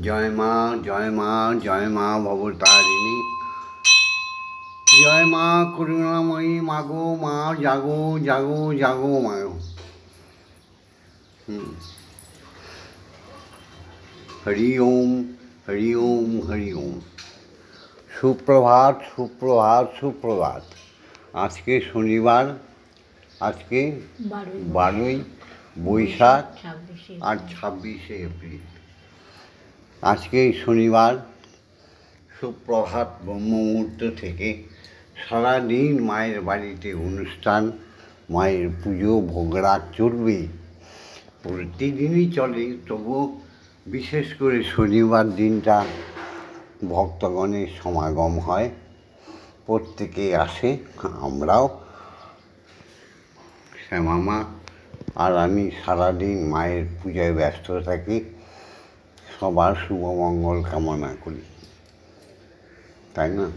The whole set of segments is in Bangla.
জয় মা, জয় মা, জয় মা ভবতারিণী, জয় মা করুণাময়ী, মাগো মা, জাগো জাগো জাগো মাগো। হরি ওম, হরি ওম, হরি ওম। সুপ্রভাত, সুপ্রভাত, সুপ্রভাত। আজকে শনিবার, আজকে 12ই বৈশাখ আর 26শে এপ্রিল। আজকে শনিবার সুপ্রভাত ব্রহ্মমুহূর্ত থেকে সারাদিন মায়ের বাড়িতে অনুষ্ঠান, মায়ের পুজো ভোগরাগ চলবে, প্রতিদিনই চলে। তবু বিশেষ করে শনিবার দিনটা ভক্তগণের সমাগম হয়, প্রত্যেকে আসে। আমরাও, শ্যামামা আর আমি সারাদিন মায়ের পূজায় ব্যস্ত থাকি, সবার শুভমঙ্গল কামনা করি, তাই না?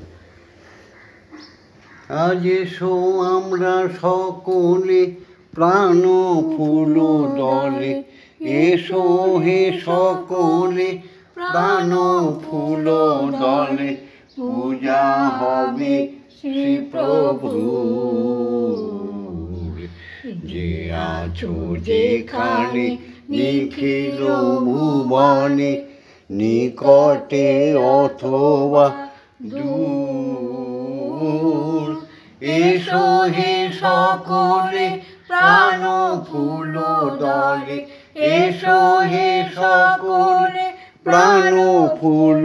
আজ এসো আমরা সকলে প্রাণ ফুল দলে, এসো হে সকলে প্রাণ ফুল দলে, পূজা হবে শ্রী প্রভু। যে আছো যেখানে নিখিল ভুবনে, নিকটে অথবা দূর, এসো হে সকলে প্রাণ ফুল দলে, এসো হে সকলে প্রাণ ফুল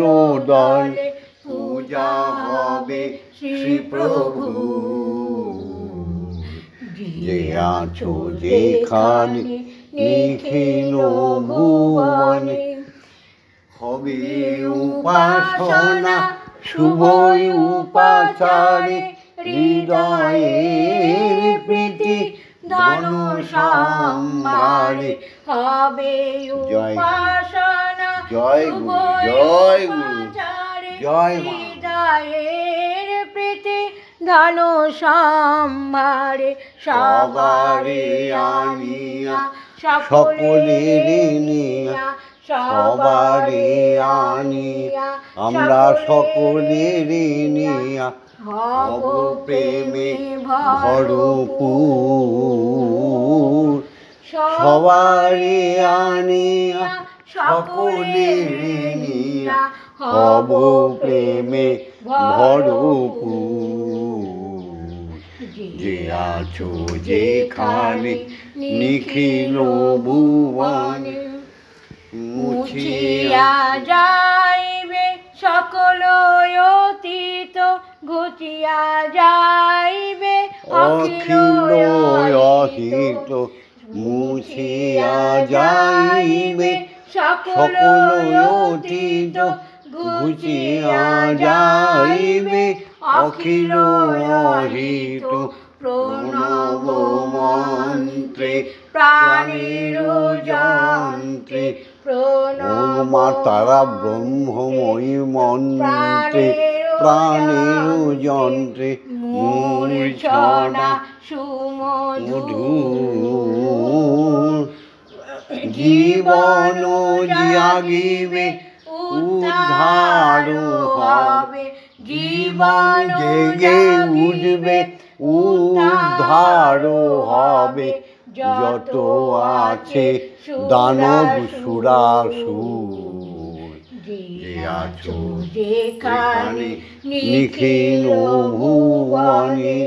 দলে, পূজা হবে শ্রী প্রভু। যে আছো যেখানে নিখিল ভুবনে, হবে উপাসনা শুভ উপাচারে, হৃদয়ের প্রীতি ধন সম্ভারে, হবে উপাসনা শুভ উপাচারে, হৃদয়ের প্রীতি ধন সম্ভারে, সবারে আনিয়া সকলের নিয়া, সবারে আনিয়া আমরা সকলের নিয়া, হব প্রেমে ভরপুর। সবারে আনিয়া সকলের নিয়া, হব প্রেমে ভরপুর। যে আছো যেখানে নিখিল ভুবনে, মুছিয়া যাইবে সকল অতীত, ঘুচিয়া যাইবে অখিল অহিত, মুছিয়া যাইবে সকল অতীত, ঘুচিয়া যাইবে অখিল অহিত। প্রণব মন্ত্রে প্রাণের যন্ত্রে, প্রণব মা তারা ব্রহ্মময়ী মন্ত্রে প্রাণের যন্ত্রে, মূর্ছনা সুমধুর। জীবন জাগিবে উদ্ধার হবে, জীবন জেগে উঠবে উদ্ধার হবে, যত আছে দানব সুরাসুর। যে আছো যেখানে নিখিল ভুবনে,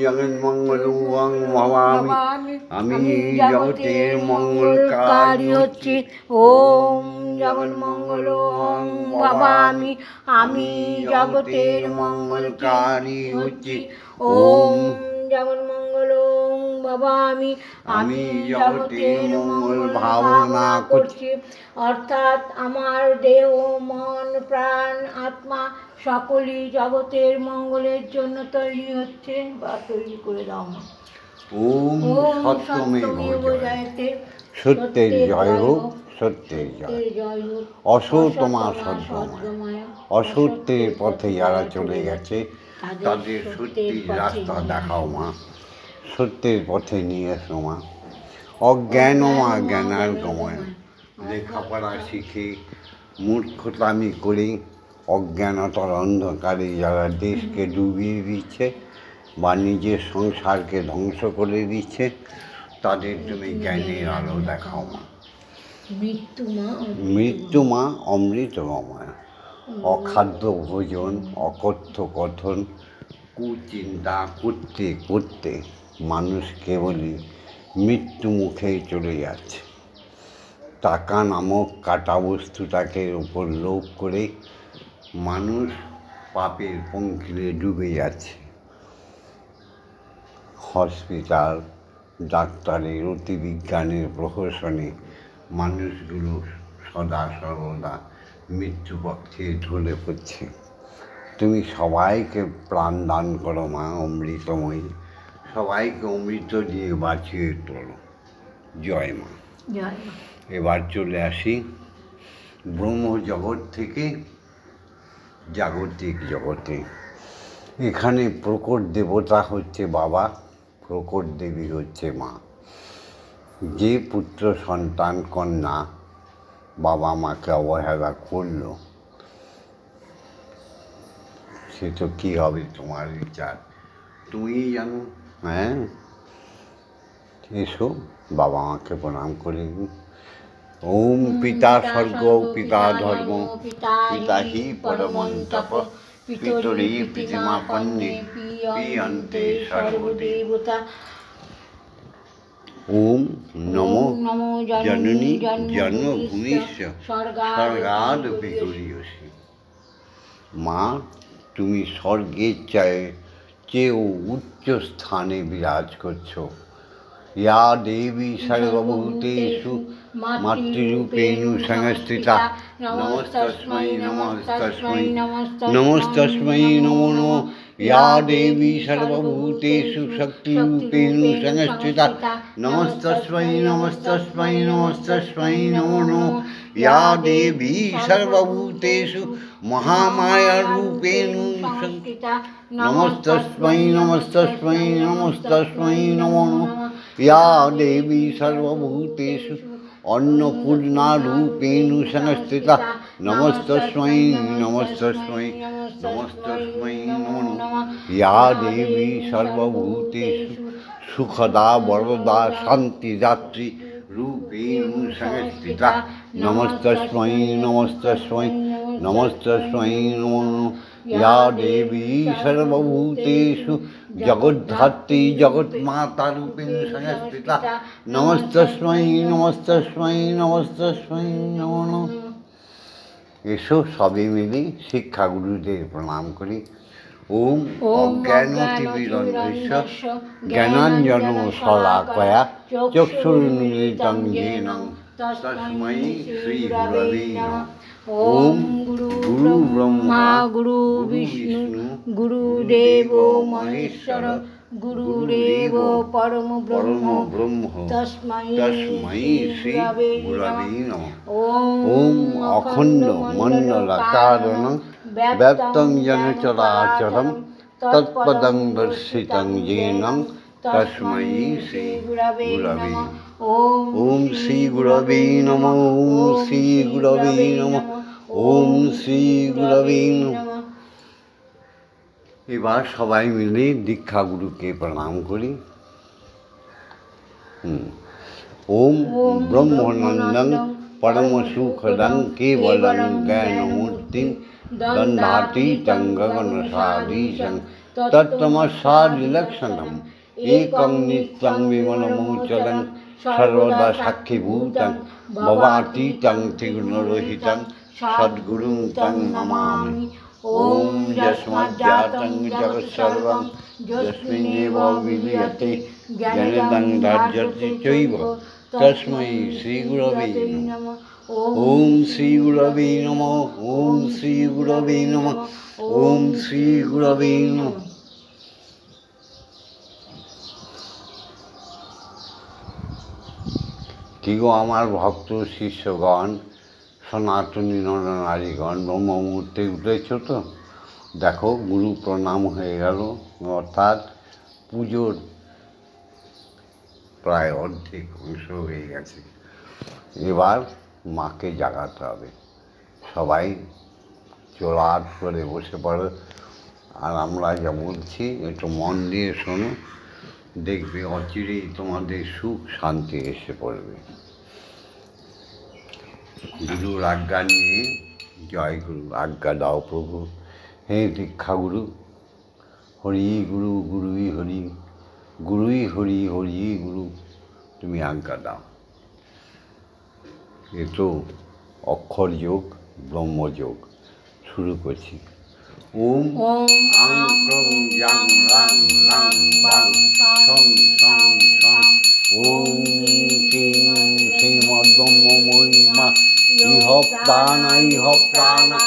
জগন্মঙ্গলং ভবামি, আমি জগতের মঙ্গলকারী হচ্ছি। ওম জগন্মঙ্গলং ভবামি, আমি জগতের মঙ্গলকারী হচ্ছি। ওম জগন্মঙ্গলং ভবামি, আমি জগতের মঙ্গল ভাবনা করছি। অর্থাৎ আমার দেহ, মন, প্রাণ, আত্মা সকলই জগতের মঙ্গলের জন্য তৈরি হচ্ছে বা তৈরি করে দাও মা। ওম সত্যমেব জয়তে, সত্যের জয় হোক, সত্যের জয় হোক। অসত্যমা সত্যময়, অসত্যের পথে যারা চলে গেছে তাদের সত্যির রাস্তা দেখাও মা। সত্যের পথে নিয়ে এসো মা। অজ্ঞান মা জ্ঞানার গময়, লেখাপড়া শিখে মূর্খতামি করে অজ্ঞানতার অন্ধকারে যারা দেশকে ডুবিয়ে দিচ্ছে বা নিজের সংসারকে ধ্বংস করে দিচ্ছে, তাদের তুমি জ্ঞানের আলো দেখাও মা। মৃত্যু মা অমৃতময়। অখাদ্য ভোজন, অকথ্য কথন, কুচিন্তা করতে করতে মানুষ কেবলই মৃত্যু মুখেই চলে যাচ্ছে। টাকা নামক কাটা বস্তুটাকে উপর লোভ করে মানুষ পাপের পঙ্কিলে ডুবে যাচ্ছে। হসপিটাল, ডাক্তারের, অতিবিজ্ঞানের প্রহসনে মানুষগুলো সদা সর্বদা মৃত্যুপক্ষে ঢলে পড়ছে। তুমি সবাইকে প্রাণ দান করো মা অমৃতময়ী, সবাইকে অমৃত দিয়ে বাঁচিয়ে তোলো। জয় মা। এবার চলে আসি ব্রহ্মজগৎ থেকে জাগতিক জগতে। এখানে প্রকট দেবতা হচ্ছে বাবা, প্রকট দেবী হচ্ছে মা। যে পুত্র সন্তান কন্যা বাবা মাকে অবহেলা করলো, সে তো কী হবে তোমার বিচার তুমিই জানো। হ্যাঁ, এসো বাবা মাকে প্রণাম করে নিন। ওম পিতা স্বর্গ, পিতা ধর্ম, পিতা হি পরমং তপ, পিতরি পিতৃমাপন্নে পিয়ন্তে সর্বদেবতা। ওম নমো জননী জন্মভূমিষ্য স্বর্গাদপি গরীয়সী। মা, তুমি স্বর্গের চেয়েও উচ্চ স্থানে বিরাজ করছো। ইয়া দেবী সর্বভূতেষু মাতৃরূপেণ সংস্থিতা, নমস্তস্मै নমস্তস্मै নমস্তস্मै নমো নমঃ। ইয়া দেবী সর্বভূতেষু শক্তিরূপেণ সংস্থিতা, নমস্তস্मै নমস্তস্मै নমস্তস্मै নমো নমঃ। ইয়া দেবী সর্বভূতেষু মহামায়ারূপেণ সংস্থিতা, নমস্তস্मै নমস্তস্मै নমস্তস্मै নমো নমঃ। ইয়া দেবী সর্বভূতেষু অন্নপূর্ণারূপেণ সংস্থিতা, নমস্তস্मै নমস্তস্मै নমস্তস্मै নমো নমঃ। ইয়া দেবী সর্বভূতেষু সুখদা বরদা শান্তিদাত্রী রূপেণ সংস্থিতা, নমস্তস্मै নমস্তস্मै নমস্তস্मै নমো নমঃ। ইয়া দেবী সর্বভূতেষু জগদ্ধাত্রী জগৎমাতা রূপেণ সংস্থিতা, নমস্তস্मै নমস্তস্मै নমস্তস্मै নমো নমঃ। এসো সবে মিলে শিক্ষাগুরুদের প্রণাম করি। ওম অজ্ঞানতিমিরন্ধস্য জ্ঞানাঞ্জন শলাকয়া চক্ষুর্মিলিतं येन তস্मै শ্রী গুরবে নমঃ। ওম গুরু ব্রহ্মা গুরু বিষ্ণু গুরুদেব মহেশ্বর গুরুরেব পরম ব্রহ্ম তস্मै শ্রী গুরবে নমঃ। ওম অখণ্ড মণ্ডলাকারং ব্যাপ্তং येन চরাচরং তৎপদং দর্শিতং येन তস্मै শ্রী গুরবে নমঃ। ওম শ্রী গুরবে নমঃ। ওম শ্রী গুরবে নমঃ। ওম শ্রী গুরবে নমঃ। এবার সবাই মিলে দীক্ষাগুরুকে প্রণাম করি। ওম ব্রহ্মানন্দং পরমসুখদং কেবলং জ্ঞানমূর্তিং দণ্ডাতীतं গগনসাদীশং তত্ত্বমস্যাদিলক্ষণম একং নিত্যং বিমলমোচলং সর্বদা সাক্ষীভূতং ভবাতীतं ত্রিগুণরহিतं সদ্গুরুং তং নমামি। ওম যস্মাজ্জাतं জগৎসর্বং যস্মিন্নেব বিলীয়তে জ্ঞানেদং ধার্যতে চৈব তস্मै শ্রীগুরবে নমঃ। ওম শ্রীগুরবে নমঃ। ওম শ্রীগুরবে নমঃ। ওম শ্রীগুরবে নমঃ। কি গো আমার ভক্ত শিষ্যগণ, সনাতনী নরনারীগণ, ব্রহ্ম মুহূর্তে উঠেছ তো? দেখো গুরু প্রণাম হয়ে গেল, অর্থাৎ পুজোর প্রায় অর্ধেক অংশ হয়ে গেছে। এবার মাকে জাগাতে হবে। সবাই চোরাট করে বসে পড়ো, আর আমরা যা বলছি একটু মন দিয়ে শোনো, দেখবে অচিরেই তোমাদের সুখ শান্তি এসে পড়বে। গুরুর আজ্ঞা নিয়ে, জয় গুরু, আজ্ঞা দাও প্রভু, হে দীক্ষাগুরু, হরি গুরু, গুরুই হরি, গুরুই হরি, হরি গুরু, তুমি আজ্ঞা দাও। এ তো অক্ষর যোগ, ব্রহ্মযোগ। শুরু করছি। ওম আং ক্রং ইয়াং রাং রাং বাং সং সং সং ওম কিং শ্রীমদ্ব্রহ্মময়ী মা ইহ প্রাণা ইহ প্রাণা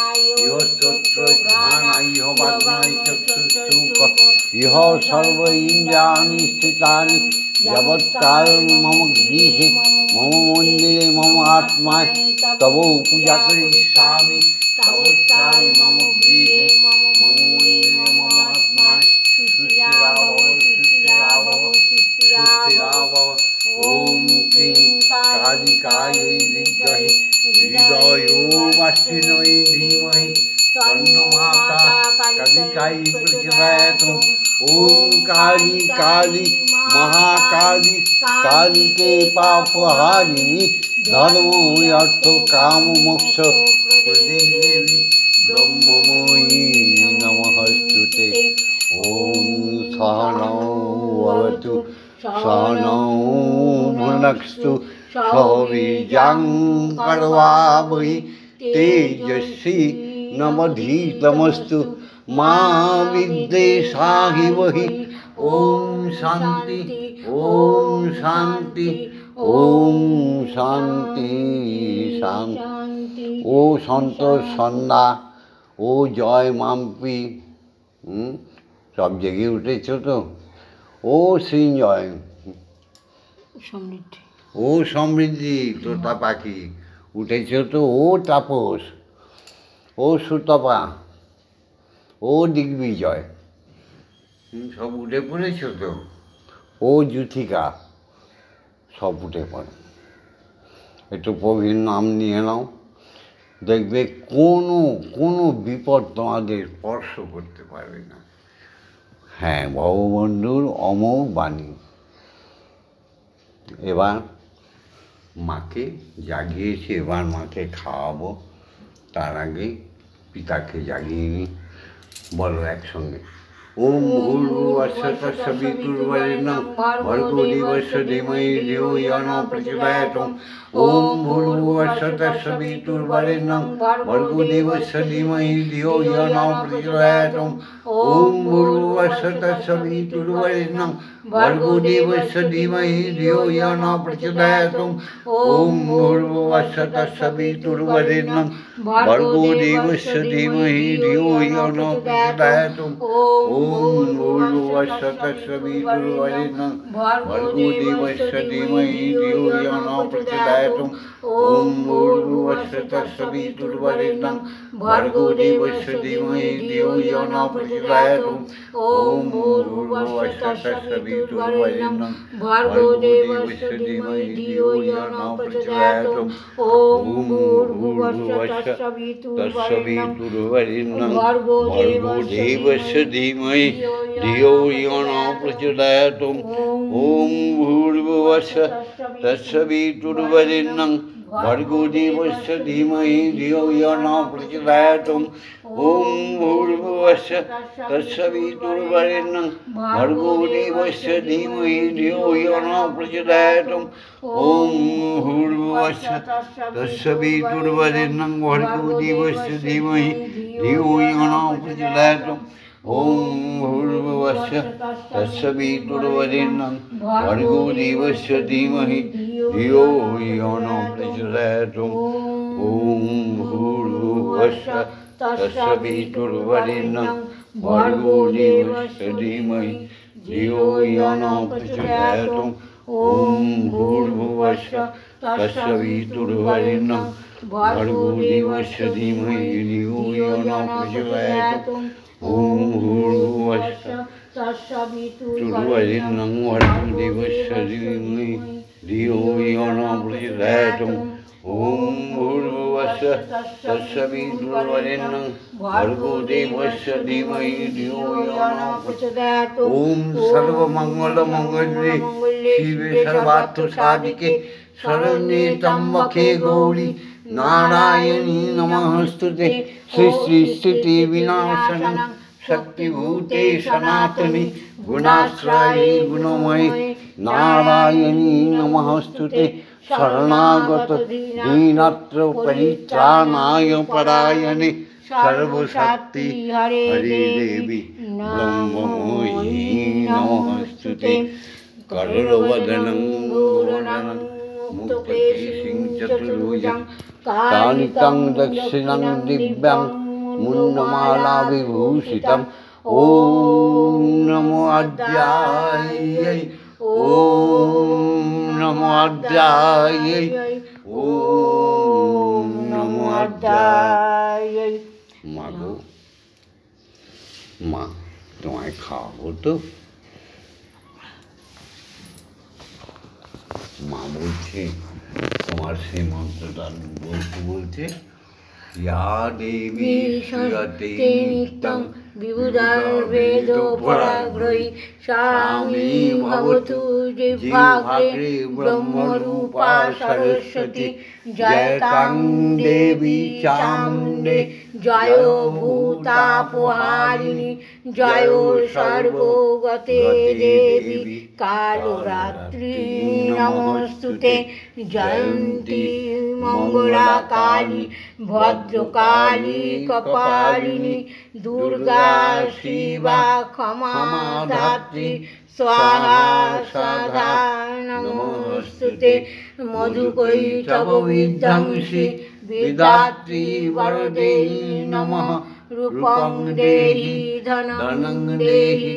ইহ তত্র জ্ঞানা ইহ বাগ্মায় চক্ষুঃ ইহ সর্ব ইন্দ্রিয়াণি স্থিতানি যাবৎকাল মম গৃহে মম মন্দিরে মম আত্মায় তব পূজা করিষ্যামি তাবৎকাল মম গৃহে মম মন্দিরে মম আত্মায় সুস্থিরাভব সুস্থিরাভব সুস্থিরাভব। ওম ক্লীং কালিকাयै বিদ্মহে হৃদয়োবাষ্টিন্যৈ ধীমহি তন্নো মাতা কালিকাই প্রচোদয়াৎ। ওম কালী কালী মহাকালী কালীকে পাপহারিণী ধর্ম অর্থ কাম মোক্ষ প্রদে দেবী ব্রহ্মময়ী নমস্তুতে। ওম সহনৌ ভবতু সহনৌ ভুনক্তু সহ বীর্যং কর্মাবহি তেজস্বী নমধীতমস্তু মা বিদ্বেষাহিবহি। ওম শান্তি, ওম শান্তি, ওম শান্তি শান্তি। ও সন্তোষ সন্ধ্যা, ও জয় মাম্পি, সব জেগে উঠেছ তো? ও সৃঞ্জয়, সমৃদ্ধি, ও সমৃদ্ধি তোতা পাখি উঠেছ তো? ও তাপস, ও সুতপা, ও দিগ্বিজয়, সব উঠে পড়েছ তো? ও যুথিকা, সব উঠে পড়ে। একটু প্রভুর নাম নিয়ে নাও, দেখবে কোনো বিপদ তোমাদের স্পর্শ করতে পারবে না। হ্যাঁ, ভববন্ধুর অমোঘ বাণী। এবার মাকে জাগিয়েছি, এবার মাকে খাওয়াবো। তার আগে পিতাকে জাগিয়ে নিই। বলো একসঙ্গে। ওম ভূর্ভুবস্সুঃ তৎসবিতুর্বরেণ্যং ভর্গো দেবস্য ধীমহি ধিয়ো ইয়ো নঃ প্রচোদয়াৎ। ওম ভূর্ভুবস্সুঃ তৎসবিতুর্বরেণ্যং ভর্গো দেবস্য ধীমহি ধিয়ো ইয়ো নঃ প্রচোদয়াৎ। ওম ভূর্ভুবস্সুঃ তৎসবিতুর্বরেণ্যং ভর্গো দেবস্য ধীমহি ধিয়ো ইয়ো নঃ প্রচোদয়াৎ। ওম ভূর্ভুবস্সুঃ তৎসবিতুর্বরেণ্যং ভর্গো দেবস্য ধীমহি ধিয়ো ইয়ো নঃ প্রচোদয়াৎ। ওম ভূর্ভুবস্সুঃ তৎসবিতুর্বরেণ্যং ভর্গো দেবস্য ধীমহি ধিয়ো ইয়ো নঃ প্রচোদয়াৎ। ওম ভূর্ভুবস্সুঃ তৎসবিতুর্বরেণ্যং ভর্গো দেবস্য ধীমহি ধিয়ো ইয়ো নঃ প্রচোদয়াৎ। ওম ভূর্ভুবস্সুঃ তৎসবিতুর্বরেণ্যং ভর্গো দেবস্য ধীমহি ধিয়ো ইয়ো নঃ প্রচোদয়াৎ। ওম ভূর্ভুবস্সুঃ তৎসবিতুর্বরেণ্যং ভর্গো দেবস্য ধীমহি ধিয়ো ইয়ো নঃ প্রচোদয়াৎ। ওম ভূর্ভুবস্সুঃ তৎসবিতুর্বরেণ্যং ভর্গো দেবস্য ধীমহি ধিয়ো ইয়ো নঃ প্রচোদয়াৎ। ওম ভূর্ভুবস্সুঃ তৎসবিতুর্বরেণ্যং ভর্গো দেবস্য ধীমহি ধিয়ো ইয়ো নঃ প্রচোদয়াৎ। ওম ভূর্ভুবস্সুঃ তৎসবিতুর্বরেণ্যং ভর্গো দেবস্য ধীমহি ধিয়ো ইয়ো নঃ প্রচোদয়াৎ। ওম ভূর্ভুবস্সুঃ তৎসবিতুর্বরেণ্যং ভর্গো দেবস্য ধীমহি ধিয়ো ইয়ো নঃ প্রচোদয়াৎ। ওম ভূর্ভুবস্সুঃ তৎসবিতুর্বরেণ্যং ভর্গো দেবস্য ধীমহি ধিয়ো ইয়ো নঃ প্রচোদয়াৎ। ওম ভূর্ভুবস্সুঃ তৎসবিতুর্বরেণ্যং ভর্গো দেবস্য ধীমহি ধিয়ো ইয়ো নঃ প্রচোদয়াৎ। ওম ভূর্ভুবস্সুঃ তৎসবিতুর্বরেণ্যং ভর্গো দেবস্য ধীমহি तस्य विष्णुर्वरेण्यं भर्गो देवस्य धीमहि धियो यो न प्रचोदयात्। ओम सर्वमंगलमंगल्ये शिवे सर्वार्थसाधिके शरण्ये त्र्यंबके गौरी नारायणी नमोस्तुते। सृष्टि स्थिति विनाशनं शक्तिभूते सनातनी गुणाश्रये गुणमये नारायणी नमोस्तुते। शरणागत दीनत्र परित्राणाय परायणे सर्वशक्ति हरे देवी ब्रह्ममयी नमोस्तुते। करुणवदनं गौरनं मुक्तकेशिं चतुर्भुजं कालिकं दक्षिणं दिव्यं मुण्डमाला विभूषितम्। ॐ नमो अद्यायै ॐ नमो अद्यायै ॐ नमो अद्यायै। माँ गो माँ तुम्हारे खाओ तो माँ बोलছে তোমার সেই মন্ত্রটা বলছে या देवी श्रूयते नित्यं विबुधार्वेदोपराग्रही सा मे भवतु जिह्वाग्रे ब्रह्मरूपा सरस्वती। जयतां देवी चामुण्डे जय भूतापहारिणी जय सर्वगते देवी कालरात्रि नमोस्तुते। जयन्ती मंगला काली भद्रकाली कपालिनी दुर्गा शिवा क्षमा धात्री स्वाहा सदा नमोस्तुते। मधुकैटभ विध्वंसी विधात्री वरदे नमः। रूपं देहि धनं देहि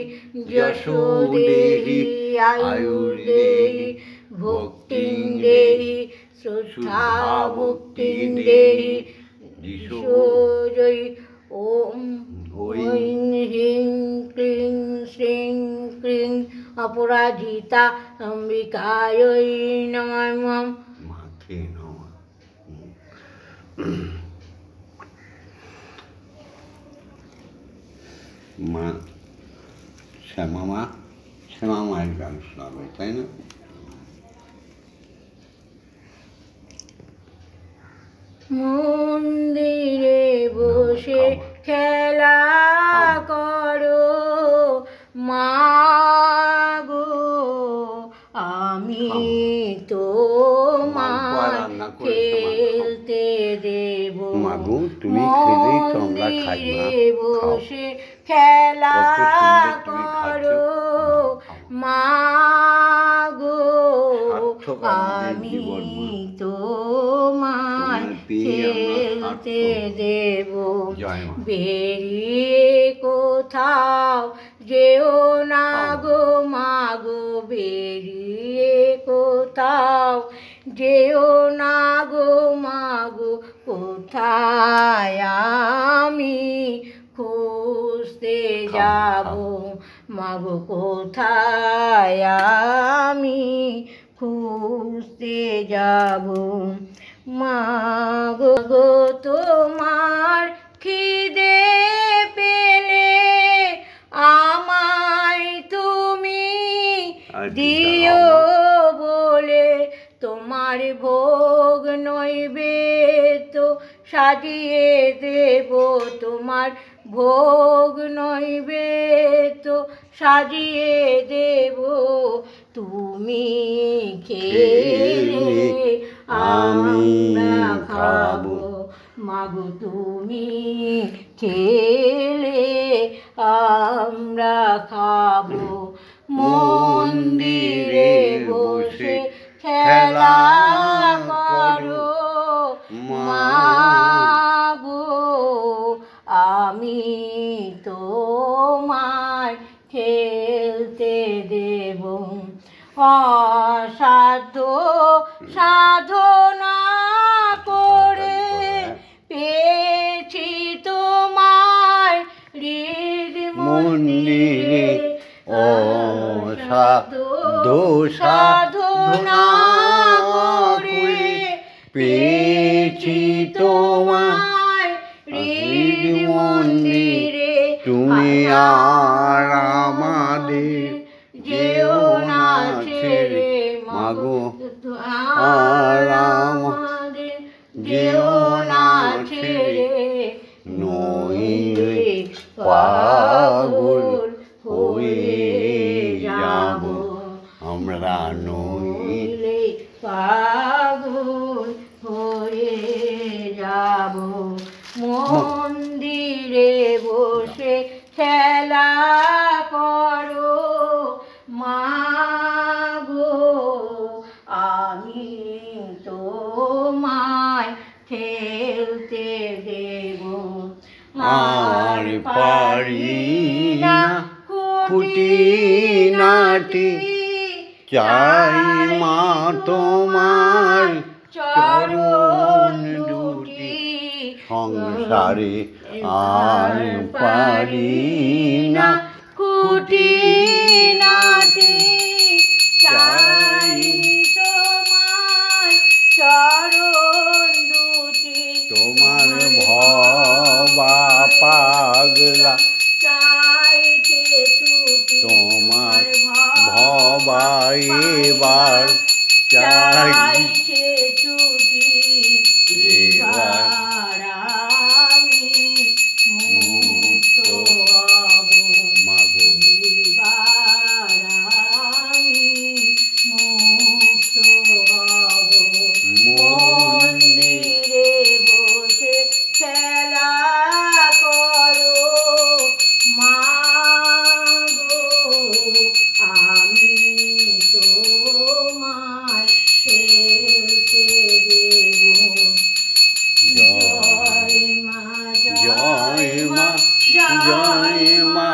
यशो देहि आयुर्देहि भक्तिं देहि श्रद्धा भक्तिं देहि दिशो जय। ओम ह्रीं ह्रीं क्लीं श्रीं क्लीं अपराजिता अंबिकायै नमः। माँ श्यामा माয়ের গান শোনাবে তাই না? মন্দিরে বসে খেলা করো মা গো আমি তোমার খেলতে দেব। মন্দিরে বসে খেলা করো মা গো আমি তোমার খেলতে দেব। বেরিয়ে কোথাও যেও না গো মা গো বেরিয়ে কোথাও যেও না গো মা গো কোথায় আমি খুঁজতে যাব মা গো কোথায় আমি খুঁজতে যাব। মা গো তোমার খিদে পেলে আমায় তুমি দিও বলে তোমার ভোগ নৈবেদ্য সাজিয়ে দেব তোমার ভোগ নৈবেদ্য সাজিয়ে দেব। তুমি খেলে আমরা খাবো মাগো তুমি খেলে আমরা খাবো। মন্দিরে বসে খেলা করো মা গো আমি তোমায় খেলতে দেব। অসাধ্য সাধনা করে পেয়েছি তোমায় হৃদ মন্দিরে। অসাধ্য সাধনা করে পেয়েছি আসি তোমায় হৃদ মন্দিরে, তুমি আর আমাদের যেও না ছেড়ে মাগো, আর আমাদের যেও না ছেড়ে, নইলে পাগল হয়ে যাব আমরা, নইলে পাগল হয়ে যাব। মন্দিরে বসে খেলা করো মাগো, আমি তোমায় খেলতে দেব। আর পারি না খুঁটিনাটি, চাই মা তোমার চরণ দুটি, সংসারে আর পারি না খুঁটিনাটি, চাই তোমার চরণ দুটি, তোমার ভবা পাগলা চাইতে ছুটি, তোমার ভবা এবার চাইতে ছুটি, এবার আমি মুক্ত হব মাগো, এবার আমি মুক্ত হব। মন্দিরে বসে খেলা করো মাগো, আমি তোমায় খেলতে দেব। জয় মা, জয় মা, জয় মা,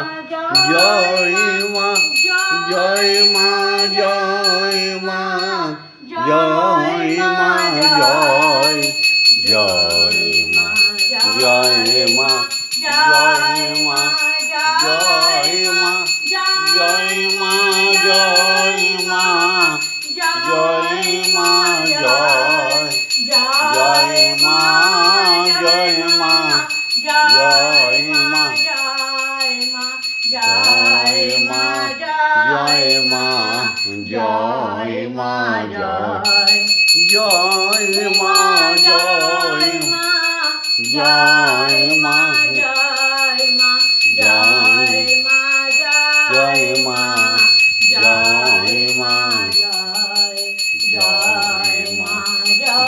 জয় মা, জয় মা, জয় মা, জয় মা, জয়, জয় মা, জয় মা, জয় মা, জয় মা, জয় মা, জয় মা, জয় মা, জয়, জয় মা, জয় মা, জয় মা, জয় মা, জয় মা, জয় মা, জয়, জয় মা, জয় মা, জয় মা, জয় মা, জয় মা, জয় মা, জয় মা, জয় মা,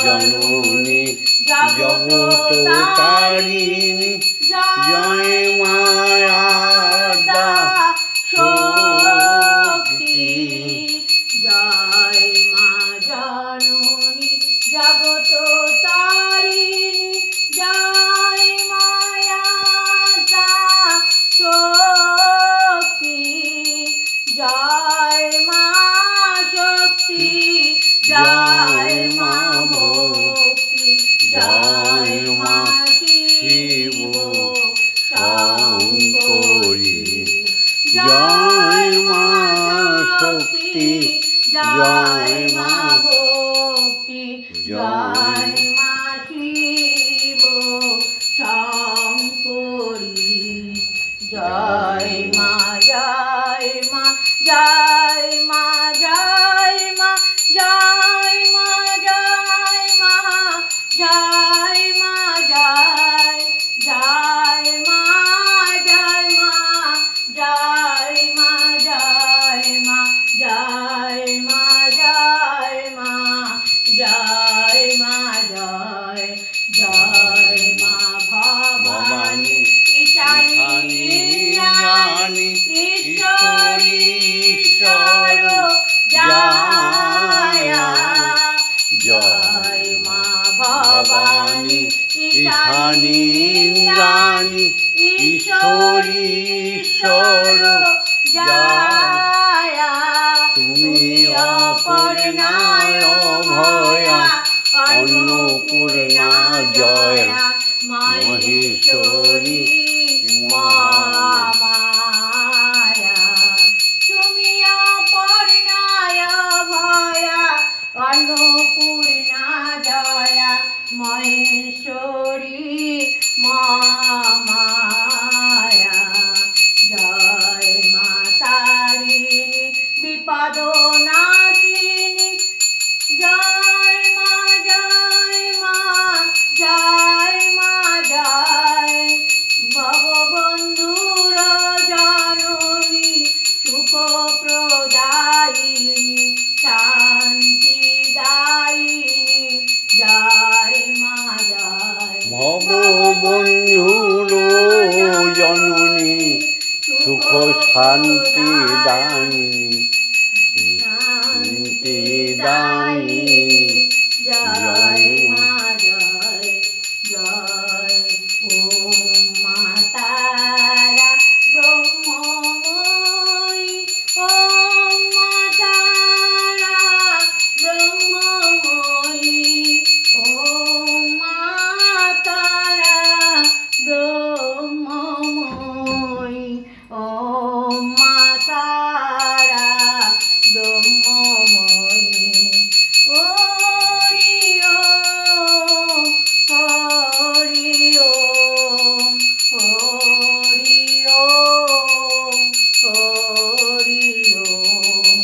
জননী জগত তারিণী, জয় মায়াদা শক্তি, জয় মা জননী জগত তারিণী, জয় মায়াদা শক্তি, জয় মা শক্তি, জয় মা ভক্তি, জয় মা শিব শঙ্করী, জয় মা শক্তি, জয় মা ভক্তি, জয় মা শিব শঙ্করী, জয় মা, জয় মা, জয় মা, জয় মা, জয় মা, জয় মা, জয় মা, জয়, জয় মা, জয় মা, জয় মা, জয় মা, জয় মা, জয় মা, জয় মা, জয়, জয় মা ভবানী ঈশানী রানী ঈশ্বরী ঈশ্বর জয়া, জয় মা ভবানী ঈশানী রানী ঈশ্বরী ঈশ্বর জয়া, তুমি অপর্ণায় ভয়া অন্নপূর্ণা জয়া, মহেশ্বরী মায়া, তুমি অপর্ণায় ভয়া অন্নপূর্ণা জয়া, মহেশ্বরী মহামায়া জয় মা তারিণী বিপদ নাশিনী জয় মা জয় মা জয় মা জয় ভববন্ধুর জননী সুখ প্রদায়িনী শান্তিদায়িনী জয় মা জয় ভববন্ধুর জননী সুখ শান্তি দায়িনী শান্তি দায়িনী জয় মা জয় জয় ওম মা তারা ব্রহ্মময়ী ওম মা তারা ব্রহ্মময়ী ওম মা তারা ব্রহ্মময়ী ওম মা তারা ব্রহ্মময়ী হরি ওম হরি ওম হরি ওম হরি ওম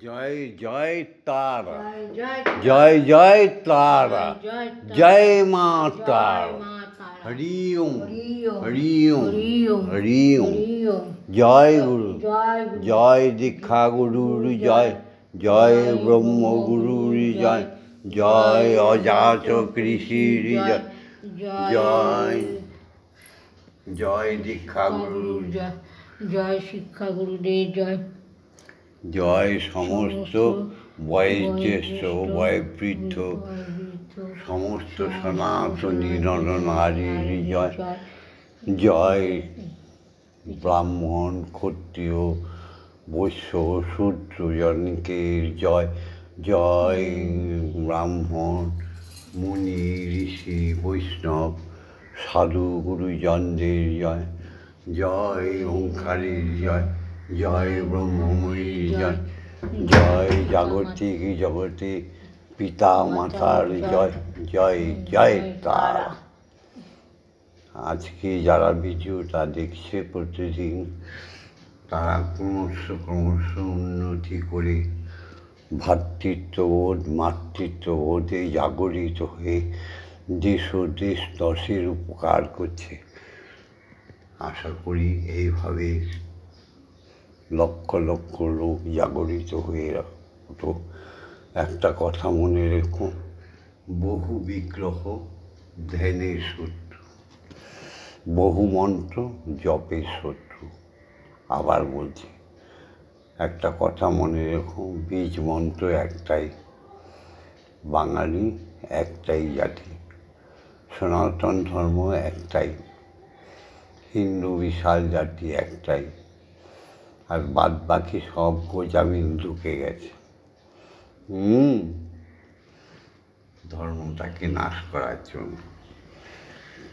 জয় জয় তারা জয় জয় জয় তারা জয় জয় মা তারা মা তারা হরি ওম হরি ওম হরি ওম হরি ওম হরি ওম হরি ওম জয় গুরু জয় গুরু জয় দীক্ষা গুরুর জয় জয় ব্রহ্ম গুরুর জয় জয় অজাত কৃষির জয় জয় জয় দীক্ষা গুরুর জয় জয় শিক্ষা গুরুদেব জয় জয় সমস্ত বয়োজ্যেষ্ঠ বয়োবৃদ্ধ সমস্ত সনাতনী নর নারীর জয় জয় ব্রাহ্মণ ক্ষত্রিয় বৈশ্য শূদ্রজনকের জয় জয় ব্রাহ্মণ মুনি ঋষি বৈষ্ণব সাধু গুরুজনদের জয় জয় ওঙ্কারের জয় জয় ব্রহ্মময়ীর জয় জয় জাগতিক জগতে পিতা মাতার জয় জয় জয় তারা আজকে যারা ভিডিওটা দেখছে প্রতিদিন তারা ক্রমশ উন্নতি করে ভ্রাতৃত্ববোধ মাতৃত্ববোধে জাগরিত হয়ে দেশ ও দেশ দশের উপকার করছে। আশা করি এইভাবে লক্ষ লক্ষ লোক জাগরিত হয়ে ওঠো। একটা কথা মনে রেখো, বহু বিগ্রহ ধ্যানের শত্রু, বহু মন্ত্র জপের শত্রু। আবার বলছি, একটা কথা মনে রেখো, বীজ মন্ত্র একটাই, বাঙালি একটাই জাতি, সনাতন ধর্ম একটাই, হিন্দু বিশাল জাতি একটাই, আর বাদ বাকি সব গোজামিল ঢুকে গেছে ধর্মটাকে নাশ করার জন্য।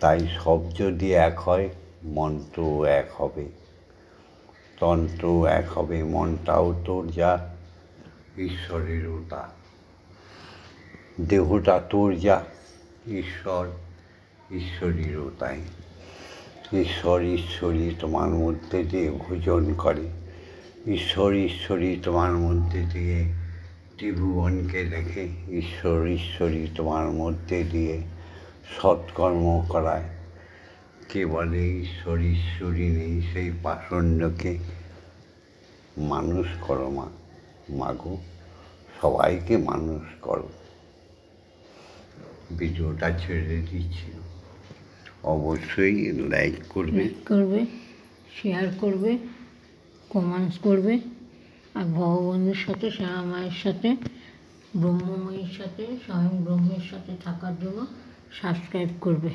তাই সব যদি এক হয়, মন্ত্রও এক হবে, তন্ত্রও এক হবে, মনটাও তোর যা, ঈশ্বরেরও তা, দেহটা তোর যা, ঈশ্বর ঈশ্বরেরও তাই। ঈশ্বর ঈশ্বরী তোমার মধ্যে দিয়ে ভোজন করে, ঈশ্বর ঈশ্বরী তোমার মধ্যে দিয়ে ত্রিভুবনকে দেখে, ঈশ্বর ঈশ্বরী তোমার মধ্যে দিয়ে সৎকর্ম করায়। কে বলে ঈশ্বর ঈশ্বরী নেই, সেই পাষণ্ডকে মানুষ করো মা, মাগো সবাইকে মানুষ করো। ভিডিওটা ছেড়ে দিচ্ছি, অবশ্যই লাইক করবে, শেয়ার করবে, কমেন্টস করবে, আর ভগবানের সাথে, শ্যামা মায়ের সাথে, ব্রহ্মময়ীর সাথে, স্বয়ং ব্রহ্মের সাথে থাকার জন্য সাবস্ক্রাইব করবে।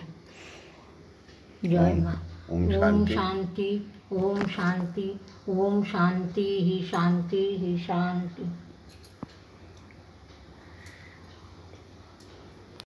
জয় মা। ওম ওম শান্তি। শান্তি ওম শান্তি ওম শান্তি হি শান্তি হি শান্তি।